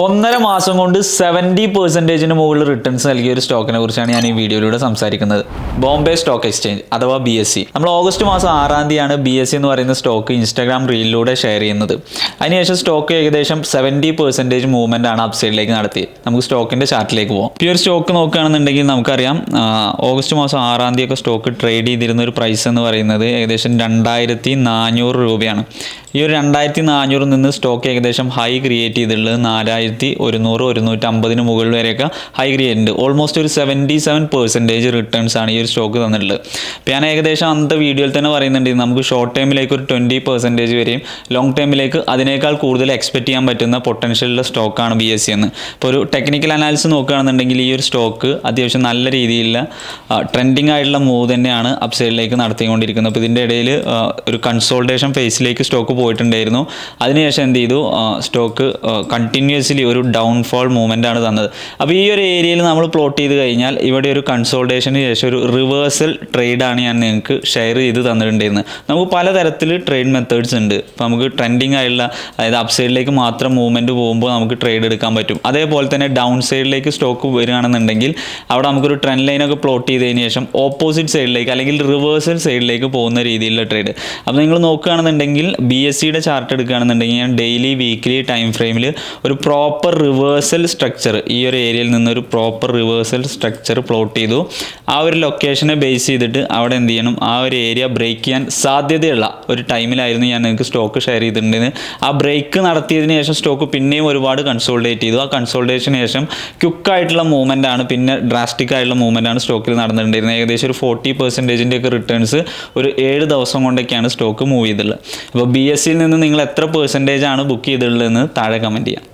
1.5 മാസം കൊണ്ട് 70% മുകളിൽ റിട്ടേൺസ് നൽകിയ ഒരു സ്റ്റോക്കിനെ കുറിച്ചാണ് ഞാൻ ഈ വീഡിയോയിലൂടെ സംസാരിക്കുന്നത്. ബോംബെ സ്റ്റോക്ക് എക്സ്ചേഞ്ച് അഥവാ BSE. നമ്മൾ ഓഗസ്റ്റ് മാസം 6-ാം തീയതിയാണ് BSE എന്ന് പറയുന്ന സ്റ്റോക്ക് ഇൻസ്റ്റാഗ്രാം റീലിലൂടെ ഷെയർ ചെയ്യുന്നത്. അതിനുശേഷം സ്റ്റോക്ക് ഏകദേശം 70% മൂവ്മെന്റ് ആണ് അപ്സൈഡിലേക്ക് നടത്തിയത്. നമുക്ക് സ്റ്റോക്കിന്റെ ചാർട്ടിലേക്ക് പോകാം. ഈ ഒരു സ്റ്റോക്ക് നോക്കുകയാണെന്നുണ്ടെങ്കിൽ നമുക്കറിയാം ഓഗസ്റ്റ് മാസം 6-ാം തീയതി ഒക്കെ സ്റ്റോക്ക് ട്രേഡ് ചെയ്തിരുന്ന ഒരു പ്രൈസ് എന്ന് പറയുന്നത് ഏകദേശം 2400 രൂപയാണ്. ഈ ഒരു 2400 നിന്ന് സ്റ്റോക്ക് ഏകദേശം ഹൈ ക്രിയേറ്റ് ചെയ്തിട്ടുള്ളത് 4100-150 മുകളിൽ വരെയൊക്കെ ഹൈ ക്രിയേറ്റ് ഉണ്ട്. ഓൾമോസ്റ്റ് ഒരു 77% റിട്ടേൺസ് ആണ് ഈ ഒരു സ്റ്റോക്ക് തന്നിട്ടുള്ളത്. അപ്പോൾ ഞാൻ ഏകദേശം അന്നത്തെ വീഡിയോയിൽ തന്നെ പറയുന്നുണ്ട്, നമുക്ക് ഷോർട്ട് ടൈമിലേക്ക് ഒരു 20% വരെയും ലോങ് ടൈമിലേക്ക് അതിനേക്കാൾ കൂടുതൽ എക്സ്പെക്ട് ചെയ്യാൻ പറ്റുന്ന പൊട്ടൻഷ്യലുള്ള സ്റ്റോക്കാണ് BSE എന്ന്. ഇപ്പോൾ ഒരു ടെക്നിക്കൽ അനാലിസിസ് നോക്കുകയാണെന്നുണ്ടെങ്കിൽ ഈ ഒരു സ്റ്റോക്ക് അത്യാവശ്യം നല്ല രീതിയിലുള്ള ട്രെൻഡിങ് ആയിട്ടുള്ള മൂവ് തന്നെയാണ് അപ്സൈഡിലേക്ക് നടത്തിക്കൊണ്ടിരിക്കുന്നത്. അപ്പോൾ ഇതിൻ്റെ ഇടയിൽ ഒരു കൺസോൾട്ടേഷൻ ഫേസിലേക്ക് സ്റ്റോക്ക് പോയിട്ടുണ്ടായിരുന്നു. അതിനുശേഷം എന്ത് ചെയ്തു, സ്റ്റോക്ക് കണ്ടിന്യൂസ്ലി ഒരു ഡൗൺഫോൾ മൂവ്മെൻ്റ് ആണ് തന്നത്. അപ്പോൾ ഈ ഒരു ഏരിയയിൽ നമ്മൾ പ്ലോട്ട് ചെയ്ത് കഴിഞ്ഞാൽ ഇവിടെ ഒരു കൺസോൾട്ടേഷന് ശേഷം ഒരു റിവേഴ്സൽ ട്രേഡാണ് ഞാൻ നിങ്ങൾക്ക് ഷെയർ ചെയ്ത് തന്നിട്ടുണ്ടായിരുന്നത്. നമുക്ക് പലതരത്തിൽ ട്രേഡ് മെത്തേഡ്സ് ഉണ്ട്. ഇപ്പോൾ നമുക്ക് ട്രെൻഡിങ് ആയിട്ടുള്ള, അതായത് അപ്പ് സൈഡിലേക്ക് മാത്രം മൂവ്മെൻറ്റ് പോകുമ്പോൾ നമുക്ക് ട്രേഡ് എടുക്കാൻ പറ്റും. അതേപോലെ തന്നെ ഡൗൺ സൈഡിലേക്ക് സ്റ്റോക്ക് വരികയാണെന്നുണ്ടെങ്കിൽ അവിടെ നമുക്കൊരു ട്രെൻഡ് ലൈനൊക്കെ പ്ലോട്ട് ചെയ്തതിന് ശേഷം ഓപ്പോസിറ്റ് സൈഡിലേക്ക് അല്ലെങ്കിൽ റിവേഴ്സൽ സൈഡിലേക്ക് പോകുന്ന രീതിയിലുള്ള ട്രേഡ്. അപ്പോൾ നിങ്ങൾ നോക്കുകയാണെന്നുണ്ടെങ്കിൽ BSEയുടെ ചാർട്ട് എടുക്കുകയാണെന്നുണ്ടെങ്കിൽ ഞാൻ ഡെയിലി വീക്ക്ലി ടൈം ഫ്രെയിമിൽ ഒരു പ്രോപ്പർ റിവേഴ്സൽ സ്ട്രക്ചർ, ഈ ഒരു ഏരിയയിൽ നിന്നൊരു പ്രോപ്പർ റിവേഴ്സൽ സ്ട്രക്ചർ പ്ലോട്ട് ചെയ്തു. ആ ഒരു ലൊക്കേഷനെ ബേസ് ചെയ്തിട്ട് അവിടെ എന്ത് ചെയ്യണം, ആ ഒരു ഏരിയ ബ്രേക്ക് ചെയ്യാൻ സാധ്യതയുള്ള ഒരു ടൈമിലായിരുന്നു ഞാൻ നിങ്ങൾക്ക് സ്റ്റോക്ക് ഷെയർ ചെയ്തിട്ടുണ്ടെന്ന്. ആ ബ്രേക്ക് നടത്തിയതിന് ശേഷം സ്റ്റോക്ക് പിന്നെയും ഒരുപാട് കൺസോൾട്ടേറ്റ് ചെയ്തു. ആ കൺസോൾട്ടേഷന് ശേഷം ക്വിക്കായിട്ടുള്ള മൂവ്മെൻ്റ് ആണ്, പിന്നെ ഡ്രാസ്റ്റിക് ആയിട്ടുള്ള മൂവ്മെൻ്റ് ആണ് സ്റ്റോക്കിൽ നടന്നിട്ടുണ്ടായിരുന്നത്. ഏകദേശം ഒരു 40% ഒക്കെ റിട്ടേൺസ് ഒരു 7 ദിവസം കൊണ്ടൊക്കെയാണ് സ്റ്റോക്ക് മൂവ് ചെയ്തിട്ടുള്ളത്. അപ്പോൾ BSEയിൽ നിന്ന് നിങ്ങൾ എത്ര പെർസെൻറ്റേജ് ആണ് ബുക്ക് ചെയ്തിട്ടുള്ളതെന്ന് താഴെ കമൻറ്റ് ചെയ്യാം.